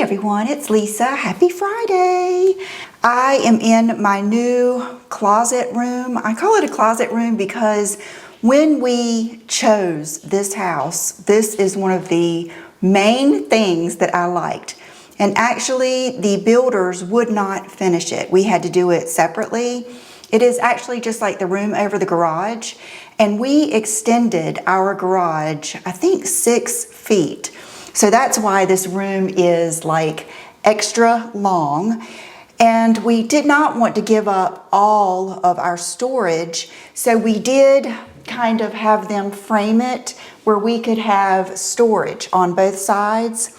everyone, it's Lisa. Happy Friday. I am in my new closet room. I call it a closet room because when we chose this house, this is one of the main things that I liked. And actually, the builders would not finish it. We had to do it separately. It is actually just like the room over the garage. And we extended our garage, I think 6 feet. So that's why this room is like extra long. And we did not want to give up all of our storage. So we did kind of have them frame it where we could have storage on both sides.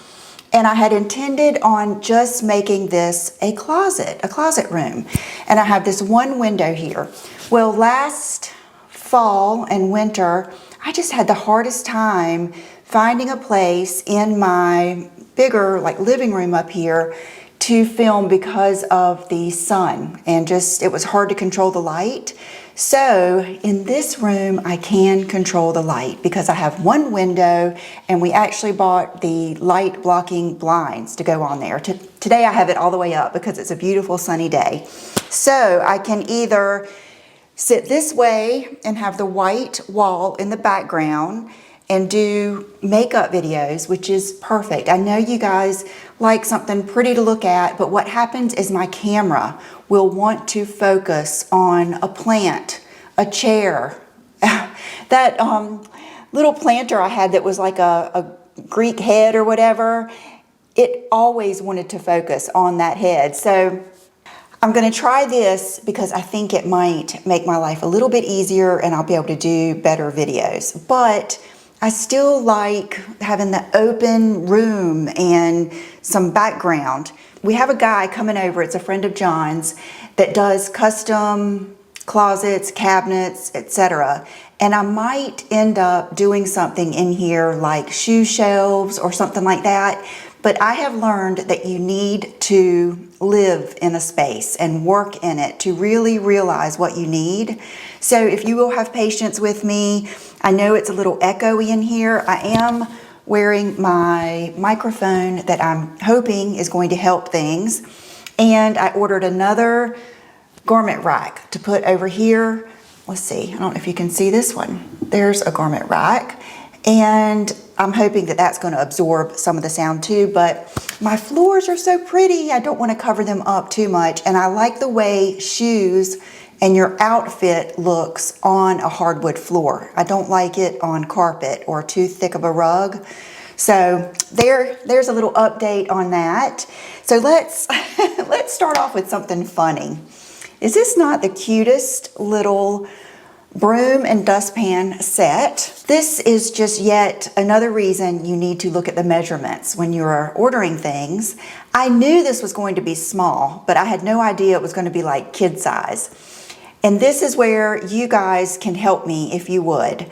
And I had intended on just making this a closet room. And I have this one window here. Well, last fall and winter, I just had the hardest time finding a place in my bigger living room up here to film because of the sun, and just it was hard to control the light. So in this room I can control the light because I have one window, and we actually bought the light blocking blinds to go on there. Today I have it all the way up because it's a beautiful sunny day. So I can either sit this way and have the white wall in the background and do makeup videos, which is perfect. I know you guys like something pretty to look at, but what happens is my camera will want to focus on a plant, a chair. That little planter I had that was like a Greek head or whatever, it always wanted to focus on that head. So I'm gonna try this because I think it might make my life a little bit easier and I'll be able to do better videos. But I still like having the open room and some background. We have a guy coming over, it's a friend of John's, that does custom closets, cabinets, etc. And I might end up doing something in here like shoe shelves or something like that. But I have learned that you need to live in a space and work in it to really realize what you need. So if you will have patience with me, I know it's a little echoey in here. I am wearing my microphone that I'm hoping is going to help things. And I ordered another garment rack to put over here. Let's see, I don't know if you can see this one. There's a garment rack. And I'm hoping that that's going to absorb some of the sound too, but my floors are so pretty. I don't want to cover them up too much. And I like the way shoes and your outfit looks on a hardwood floor. I don't like it on carpet or too thick of a rug. So there's a little update on that. So let's start off with something funny. Is this not the cutest little broom and dustpan set? This is just yet another reason you need to look at the measurements when you're ordering things. I knew this was going to be small, but I had no idea it was going to be like kid size. And this is where you guys can help me if you would.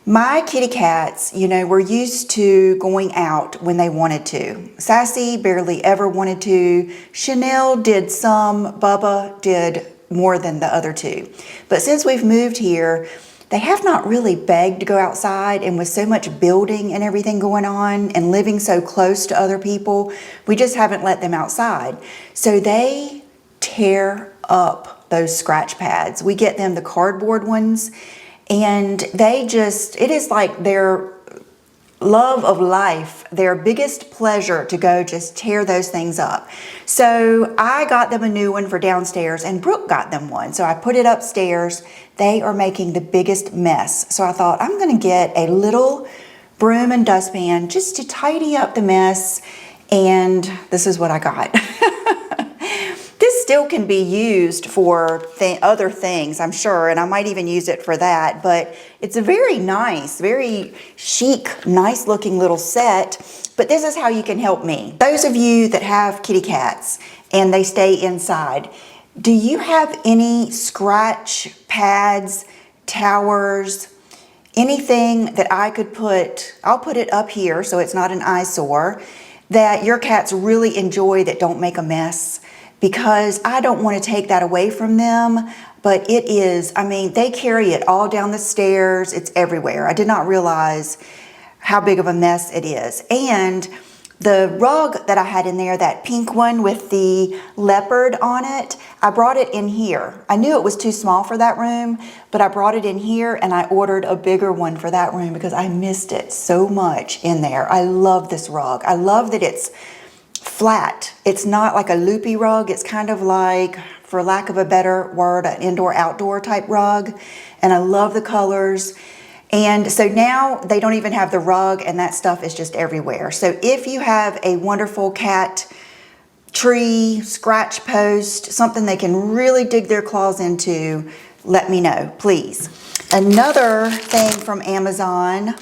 My kitty cats, you know, were used to going out when they wanted to. Sassy barely ever wanted to. Chanel did some. Bubba did more than the other two. But since we've moved here, they have not really begged to go outside, and with so much building and everything going on and living so close to other people, we just haven't let them outside. So they tear up those scratch pads. We get them the cardboard ones, and they just, it is like their love of life, their biggest pleasure to go just tear those things up. So I got them a new one for downstairs, and Brooke got them one. So I put it upstairs. They are making the biggest mess. So I thought I'm gonna get a little broom and dustpan just to tidy up the mess. And this is what I got. This still can be used for other things, I'm sure, and I might even use it for that, but it's a very nice, very chic, nice looking little set. But this is how you can help me. Those of you that have kitty cats and they stay inside, do you have any scratch pads, towers, anything that I could put, I'll put it up here so it's not an eyesore, that your cats really enjoy that don't make a mess? Because I don't want to take that away from them, but it is, I mean, they carry it all down the stairs. It's everywhere. I did not realize how big of a mess it is. And The rug that I had in there, that pink one with the leopard on it, I brought it in here. I knew it was too small for that room, but I brought it in here and I ordered a bigger one for that room because I missed it so much in there. I love this rug. I love that it's flat. It's not like a loopy rug. It's kind of like, for lack of a better word, an indoor-outdoor type rug. And I love the colors. And so now they don't even have the rug and that stuff is just everywhere. So if you have a wonderful cat tree, scratch post, something they can really dig their claws into, let me know, please. Another thing from Amazon,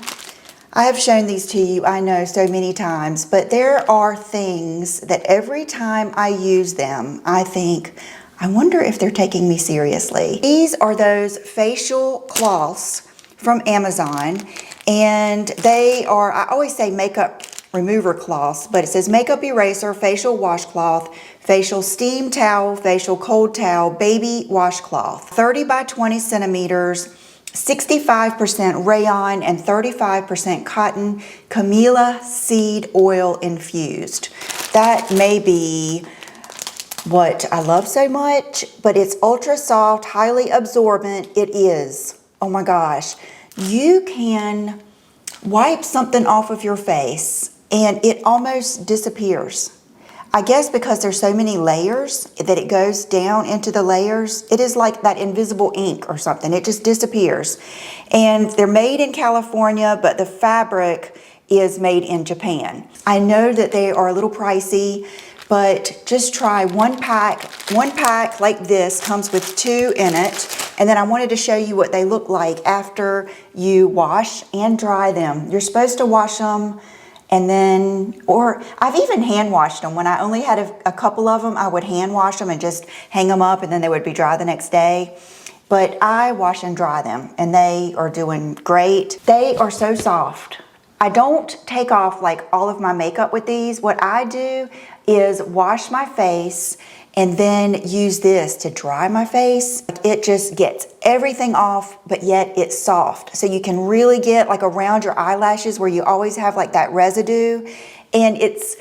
I have shown these to you, I know, so many times, but there are things that every time I use them, I think, I wonder if they're taking me seriously. These are those facial cloths from Amazon, and they are, I always say makeup remover cloths, but it says makeup eraser, facial washcloth, facial steam towel, facial cold towel, baby washcloth. 30 by 20 centimeters, 65% rayon and 35% cotton, camellia seed oil infused. That may be what I love so much, but it's ultra soft, highly absorbent. It is. Oh my gosh. You can wipe something off of your face and it almost disappears. I guess because there's so many layers that it goes down into the layers. It is like that invisible ink or something. It just disappears. And they're made in California, but the fabric is made in Japan. I know that they are a little pricey, but just try one pack. One pack like this comes with 2 in it. And then I wanted to show you what they look like after you wash and dry them. You're supposed to wash them and then, or I've even hand washed them. When I only had a couple of them, I would hand wash them and just hang them up and then they would be dry the next day. But I wash and dry them and they are doing great. They are so soft. I don't take off like all of my makeup with these. What I do is wash my face and then use this to dry my face. It just gets everything off, but yet it's soft. So you can really get like around your eyelashes where you always have like that residue. And it's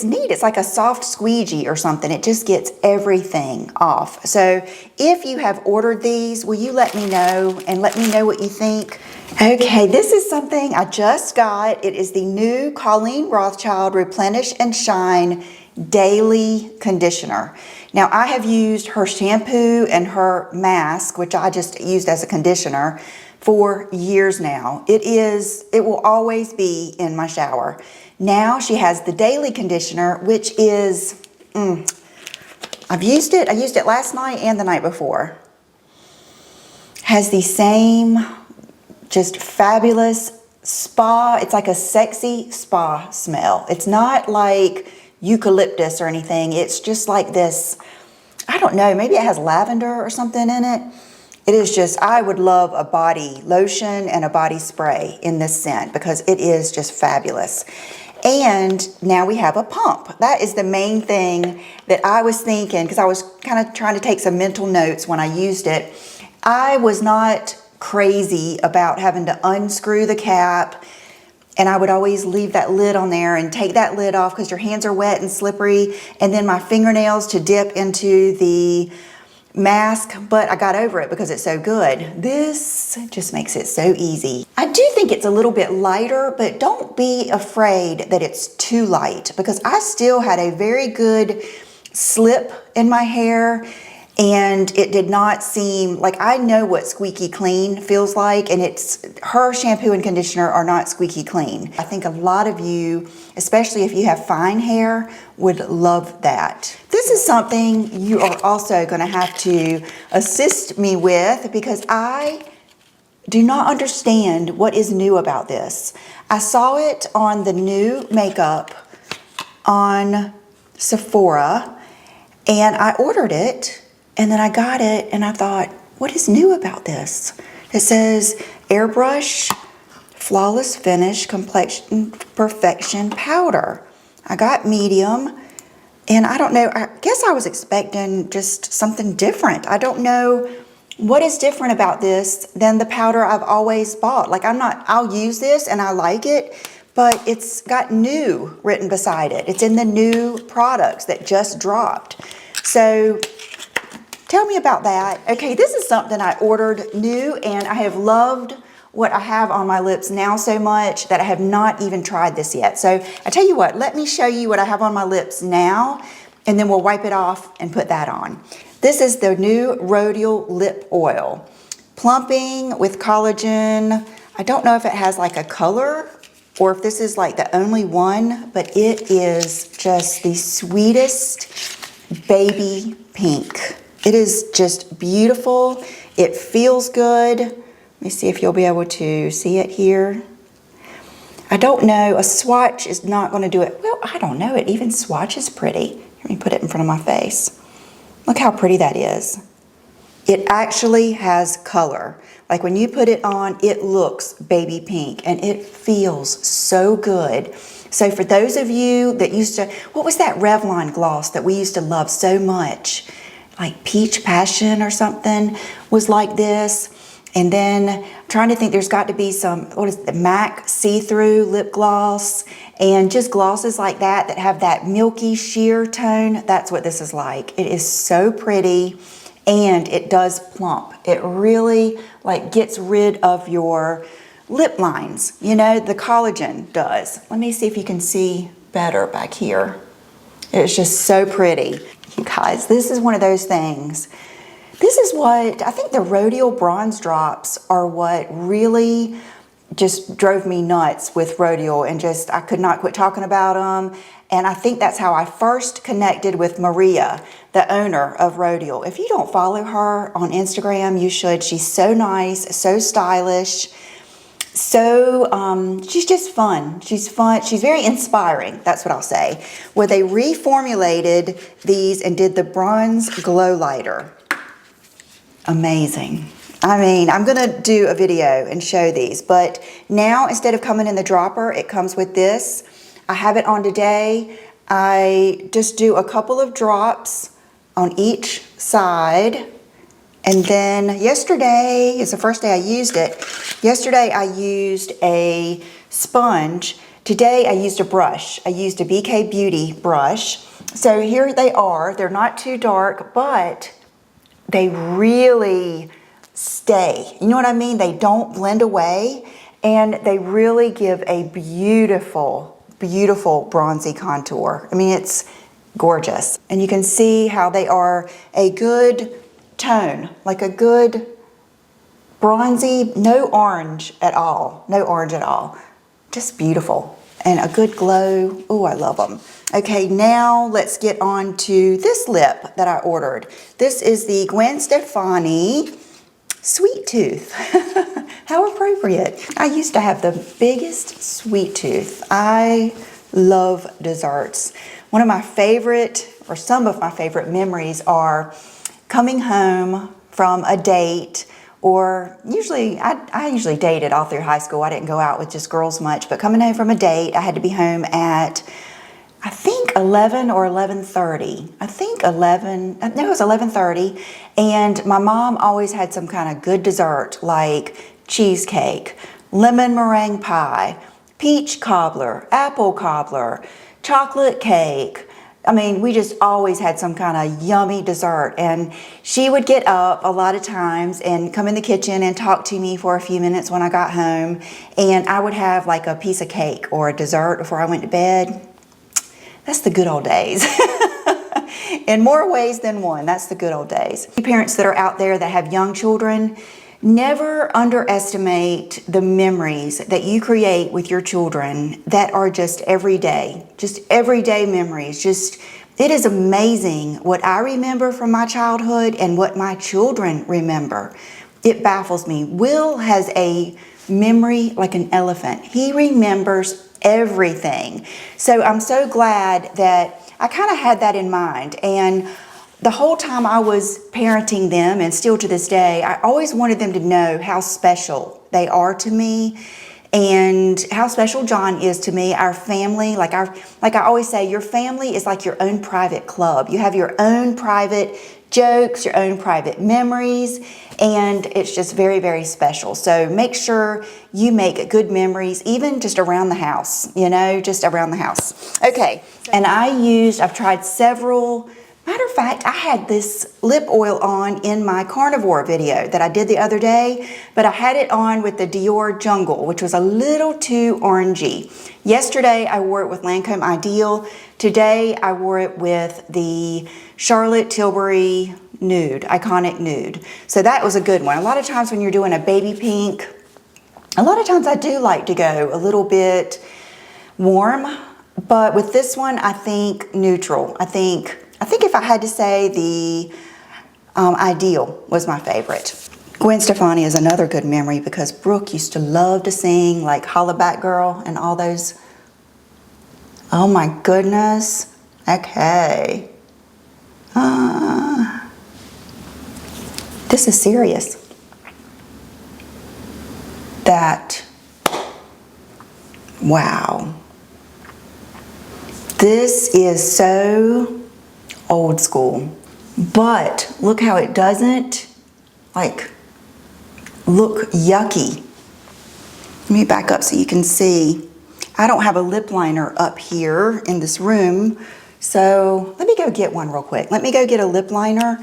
neat. It's like a soft squeegee or something. It just gets everything off. So if you have ordered these, will you let me know and let me know what you think? Okay, this is something I just got. It is the new Colleen Rothschild Replenish and Shine Daily Conditioner. Now I have used her shampoo and her mask, which I just used as a conditioner, for years now. It will always be in my shower. Now she has the daily conditioner, which is, I've used it. I used it last night and the night before. Has the same just fabulous spa. It's like a sexy spa smell. It's not like eucalyptus or anything. It's just like this, I don't know, maybe it has lavender or something in it. It is just, I would love a body lotion and a body spray in this scent because it is just fabulous. And now we have a pump. That is the main thing that I was thinking, because I was kind of trying to take some mental notes when I used it. I was not crazy about having to unscrew the cap, and I would always leave that lid on there and take that lid off because your hands are wet and slippery, and then my fingernails to dip into the mask, but I got over it because it's so good. This just makes it so easy. I do think it's a little bit lighter, but don't be afraid that it's too light because I still had a very good slip in my hair and it did not seem like, I know what squeaky clean feels like, and her shampoo and conditioner are not squeaky clean. I think a lot of you, especially if you have fine hair, would love that. This is something you are also going to have to assist me with because I do not understand what is new about this. I saw it on the new makeup on Sephora and I ordered it. And then I got it and I thought, what is new about this? It says Airbrush Flawless Finish Complexion Perfection Powder. I got medium and I don't know, I guess I was expecting just something different. I don't know what is different about this than the powder I've always bought. Like I'll use this and I like it, but it's got new written beside it. It's in the new products that just dropped. So tell me about that. Okay, this is something I ordered new, and I have loved what I have on my lips now so much that I have not even tried this yet. So I tell you what, let me show you what I have on my lips now, and then we'll wipe it off and put that on. This is the new RODIAL Lip Oil. Plumping with collagen. I don't know if it has like a color or if this is like the only one, but it is just the sweetest baby pink. It is just beautiful. It feels good. Let me see if you'll be able to see it here. I don't know, a swatch is not going to do it. Well, I don't know, it even swatches pretty. Let me put it in front of my face. Look how pretty that is. It actually has color. Like when you put it on, it looks baby pink and it feels so good. So for those of you that used to, what was that Revlon gloss that we used to love so much? Like Peach Passion or something was like this. And then I'm trying to think, there's got to be some, what is the MAC see-through lip gloss, and just glosses like that that have that milky sheer tone. That's what this is like. It is so pretty and it does plump. It really like gets rid of your lip lines. You know, the collagen does. Let me see if you can see better back here. It's just so pretty. You guys, this is one of those things. This is what, I think the RODIAL Bronze Drops are what really just drove me nuts with RODIAL, and just, I could not quit talking about them. And I think that's how I first connected with Maria, the owner of RODIAL. If you don't follow her on Instagram, you should. She's so nice, so stylish. So she's just fun. She's fun. She's very inspiring. That's what I'll say. Where they reformulated these and did the BronzeGlowLighter. Amazing. I mean, I'm gonna do a video and show these, but now instead of coming in the dropper, it comes with this. I have it on today. I just do a couple of drops on each side. And then yesterday is the first day I used it. Yesterday I used a sponge. Today I used a brush. I used a BK Beauty brush. So here they are. They're not too dark, but they really stay. You know what I mean? They don't blend away, and they really give a beautiful, beautiful bronzy contour. I mean, it's gorgeous. And you can see how they are a good tone, like a good bronzy, no orange at all. No orange at all. Just beautiful. And a good glow. Oh, I love them. Okay, now let's get on to this lip that I ordered. This is the Gwen Stefani Sweet Tooth. How appropriate. I used to have the biggest sweet tooth. I love desserts. One of my favorite, or some of my favorite memories are coming home from a date, or usually, I usually dated all through high school. I didn't go out with just girls much, but coming home from a date, I had to be home at, I think 11 or 11:30. I think 11, no, it was 11:30. And my mom always had some kind of good dessert like cheesecake, lemon meringue pie, peach cobbler, apple cobbler, chocolate cake. I mean, we just always had some kind of yummy dessert. And she would get up a lot of times and come in the kitchen and talk to me for a few minutes when I got home. And I would have like a piece of cake or a dessert before I went to bed. That's the good old days. In more ways than one, that's the good old days. Parents that are out there that have young children, never underestimate the memories that you create with your children that are just everyday memories. It is amazing what I remember from my childhood and what my children remember. It baffles me. Will has a memory like an elephant. He remembers everything. So I'm so glad that I kind of had that in mind. And the whole time I was parenting them, and still to this day, I always wanted them to know how special they are to me and how special John is to me. Our family, like I always say, your family is like your own private club. You have your own private jokes, your own private memories, and it's just very, very special. So make sure you make good memories, even just around the house, you know, just around the house. Okay, and I've tried several. Matter of fact, I had this lip oil on in my carnivore video that I did the other day, but I had it on with the Dior Jungle, which was a little too orangey. Yesterday, I wore it with Lancome Ideal. Today, I wore it with the Charlotte Tilbury Nude, Iconic Nude. So that was a good one. A lot of times when you're doing a baby pink, a lot of times I do like to go a little bit warm, but with this one, I think neutral. I think if I had to say, the Ideal was my favorite. Gwen Stefani is another good memory because Brooke used to love to sing like Holla Back Girl and all those. Oh my goodness. Okay. This is serious. Wow. This is so old school, but look how it doesn't look yucky. Let me back up so you can see. I don't have a lip liner up here in this room, so let me go get one real quick. Let me go get a lip liner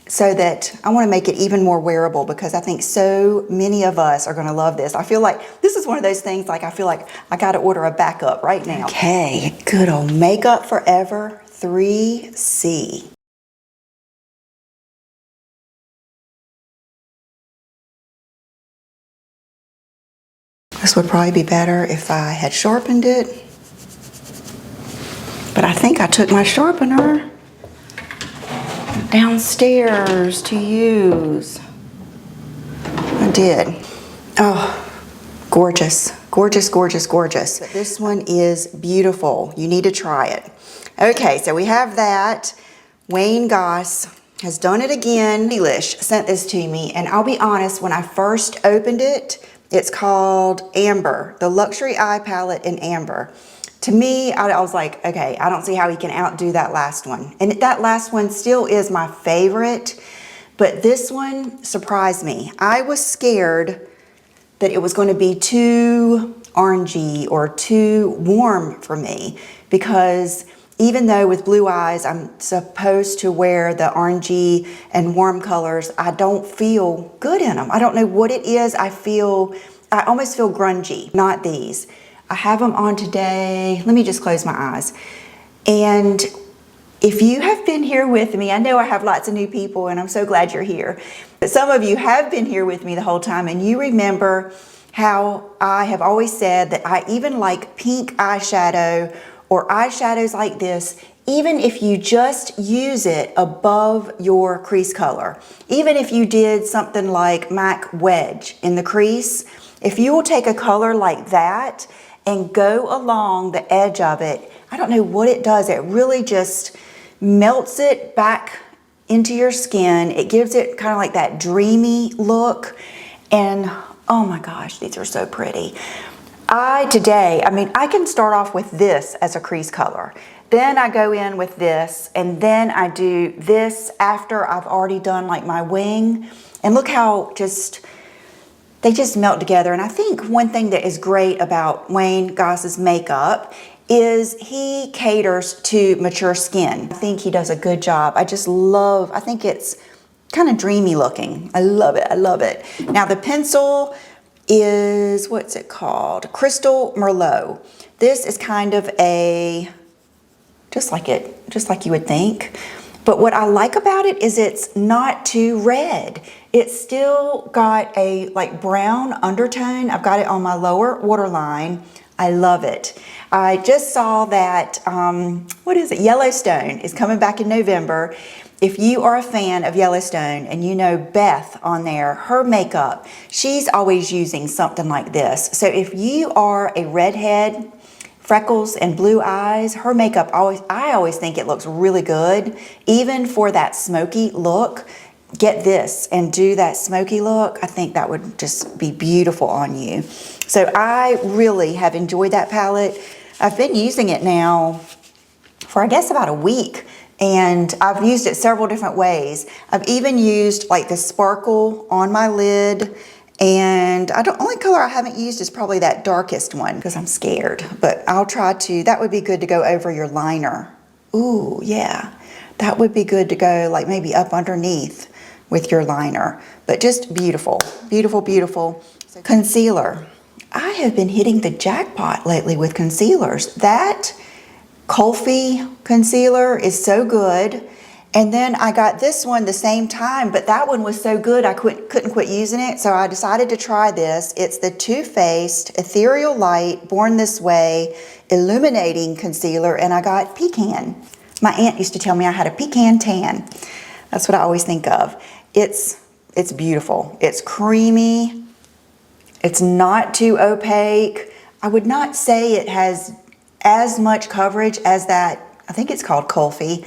so that I want to make it even more wearable, because I think so many of us are going to love this. I feel like this is one of those things, like I feel like I got to order a backup right now. Okay, good old Makeup Forever 3C. This would probably be better if I had sharpened it, but I think I took my sharpener downstairs to use. I did. Oh, gorgeous, gorgeous, gorgeous, gorgeous. But this one is beautiful. You need to try it. Okay, so we have that. Wayne Goss has done it again. Delish sent this to me, and I'll be honest, when I first opened it, it's called Amber, the Luxury Eye Palette in Amber. To me, I was like, okay, I don't see how he can outdo that last one. And that last one still is my favorite, but this one surprised me. I was scared that it was going to be too orangey or too warm for me, because even though with blue eyes, I'm supposed to wear the orangey and warm colors, I don't feel good in them. I don't know what it is. I almost feel grungy. Not these. I have them on today. Let me just close my eyes. And if you have been here with me, I know I have lots of new people and I'm so glad you're here. But some of you have been here with me the whole time, and you remember how I have always said that I even like pink eyeshadow or eyeshadows like this, even if you just use it above your crease color. Even if you did something like MAC Wedge in the crease, if you will take a color like that and go along the edge of it, I don't know what it does. It really just melts it back into your skin. It gives it kind of like that dreamy look. And oh my gosh, these are so pretty. I can start off with this as a crease color. Then I go in with this, and then I do this after I've already done like my wing. And look how they just melt together. And I think one thing that is great about Wayne Goss's makeup is he caters to mature skin. I think he does a good job. I think it's kind of dreamy looking. I love it, I love it. Now the pencil is, what's it called? Crystal Merlot. This is kind of just like you would think. But what I like about it is it's not too red. It's still got a like brown undertone. I've got it on my lower waterline. I love it. I just saw that, Yellowstone is coming back in November. If you are a fan of Yellowstone and you know Beth on there, her makeup, she's always using something like this. So if you are a redhead, freckles and blue eyes, her makeup I always think it looks really good. Even for that smoky look, get this and do that smoky look. I think that would just be beautiful on you. So I really have enjoyed that palette. I've been using it now for I guess about a week. And I've used it several different ways. I've even used like the sparkle on my lid. And only color I haven't used is probably that darkest one because I'm scared. But I'll try to, that would be good to go over your liner. Ooh, yeah. That would be good to go like maybe up underneath with your liner. But just beautiful, beautiful, beautiful. Concealer. I have been hitting the jackpot lately with concealers. That Kulfi concealer is so good. And then I got this one the same time, but that one was so good I couldn't quit using it. So I decided to try this. It's the Too Faced Ethereal Light Born This Way Illuminating Concealer, and I got pecan. My aunt used to tell me I had a pecan tan. That's what I always think of. It's beautiful. It's creamy. It's not too opaque. I would not say it has as much coverage as that, I think it's called Kulfi,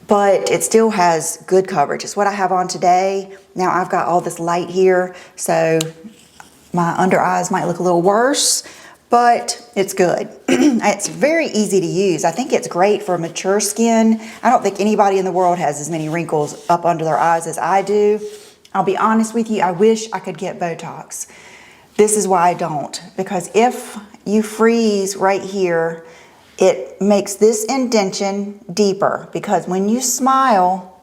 but it still has good coverage. It's what I have on today. Now I've got all this light here, so my under eyes might look a little worse, but it's good. It's very easy to use. I think it's great for mature skin. I don't think anybody in the world has as many wrinkles up under their eyes as I do. I'll be honest with you, I wish I could get Botox. This is why I don't, because if you freeze right here, it makes this indentation deeper, because when you smile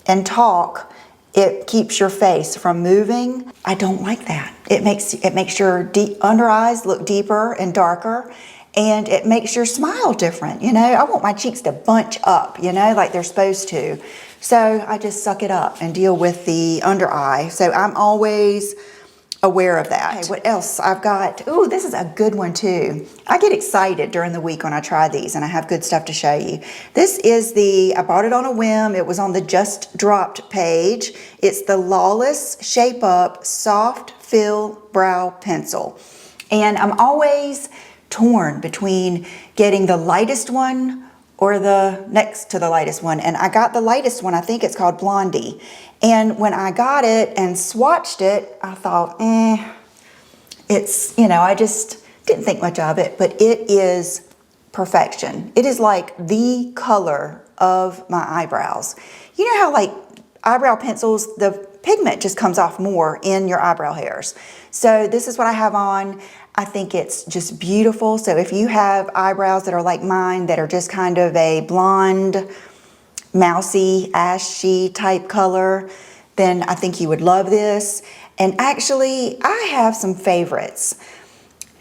and talk, it keeps your face from moving. I don't like that. It makes your under eyes look deeper and darker, and it makes your smile different. You know, I want my cheeks to bunch up, you know, like they're supposed to. So I just suck it up and deal with the under eye. So I'm always aware of that. Okay, what else I've got? Ooh, this is a good one too. I get excited during the week when I try these, and I have good stuff to show you. This is I bought it on a whim. It was on the Just Dropped page. It's the Lawless Shape Up Soft Fill Brow Pencil. And I'm always torn between getting the lightest one or the next to the lightest one. And I got the lightest one. I think it's called Blondie. And when I got it and swatched it, I thought, it's, you know, I just didn't think much of it, but it is perfection. It is like the color of my eyebrows. You know how like eyebrow pencils, the pigment just comes off more in your eyebrow hairs. So this is what I have on. I think it's just beautiful. So if you have eyebrows that are like mine, that are just kind of a blonde, mousy, ashy type color, then I think you would love this. And actually, I have some favorites.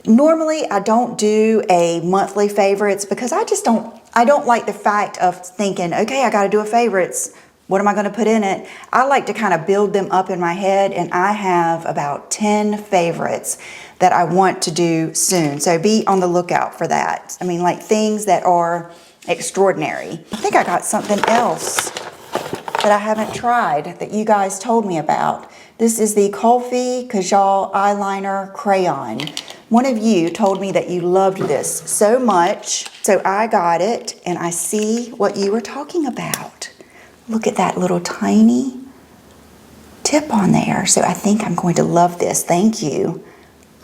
Normally, I don't do a monthly favorites because I don't like the fact of thinking, okay, I got to do a favorites. What am I going to put in it? I like to kind of build them up in my head, and I have about 10 favorites that I want to do soon. So be on the lookout for that. I mean, like things that are extraordinary. I think I got something else that I haven't tried that you guys told me about. This is the Kulfi Eye Eyeliner Crayon. One of you told me that you loved this so much, so I got it, and I see what you were talking about. Look at that little tiny tip on there. So I think I'm going to love this. Thank you.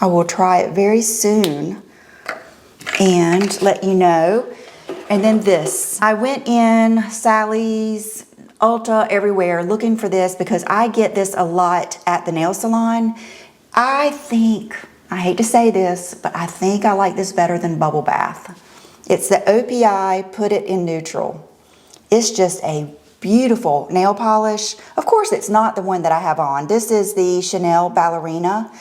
I will try it very soon and let you know. And then this. I went in Sally's, Ulta, everywhere looking for this because I get this a lot at the nail salon. I hate to say this, but I think I like this better than Bubble Bath. It's the OPI Put It in Neutral. It's just a beautiful nail polish. Of course, it's not the one that I have on. This is the Chanel Ballerina,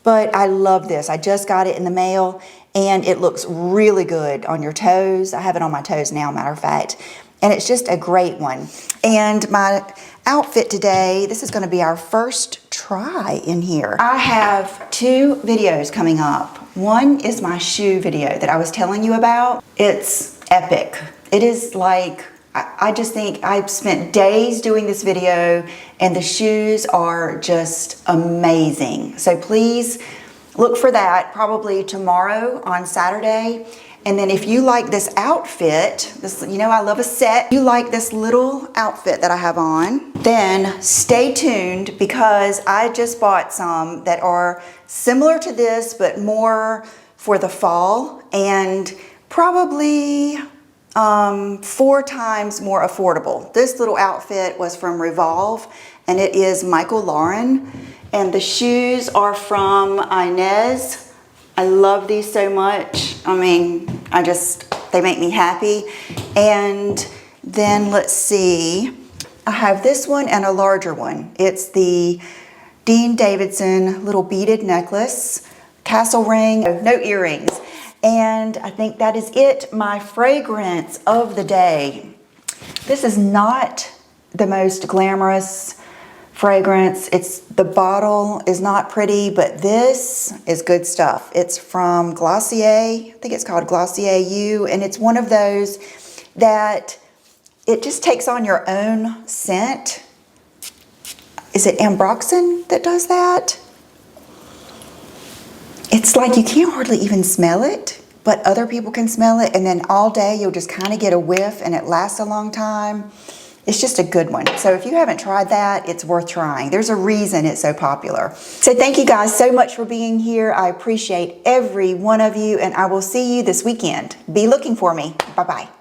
but I love this. I just got it in the mail, and it looks really good on your toes. I have it on my toes now, matter of fact, and it's just a great one. And my outfit today, this is going to be our first try in here. I have 2 videos coming up. One is my shoe video that I was telling you about. It's epic. It is like, I just think I've spent days doing this video, and the shoes are just amazing. So please look for that probably tomorrow on Saturday. And then if you like this outfit, you know I love a set. If you like this little outfit that I have on, then stay tuned because I just bought some that are similar to this but more for the fall, and probably 4 times more affordable. This little outfit was from Revolve, and it is Michael Lauren. And the shoes are from Inez. I love these so much. I mean, they make me happy. And then let's see, I have this one and a larger one. It's the Dean Davidson little beaded necklace, castle ring, no earrings. And I think that is it, my fragrance of the day. This is not the most glamorous fragrance. The bottle is not pretty, but this is good stuff. It's from Glossier, I think it's called Glossier You, and it's one of those that it just takes on your own scent. Is it Ambroxan that does that? It's like you can't hardly even smell it, but other people can smell it, and then all day you'll just kind of get a whiff and it lasts a long time. It's just a good one. So if you haven't tried that, it's worth trying. There's a reason it's so popular. So thank you guys so much for being here. I appreciate every one of you, and I will see you this weekend. Be looking for me. Bye-bye.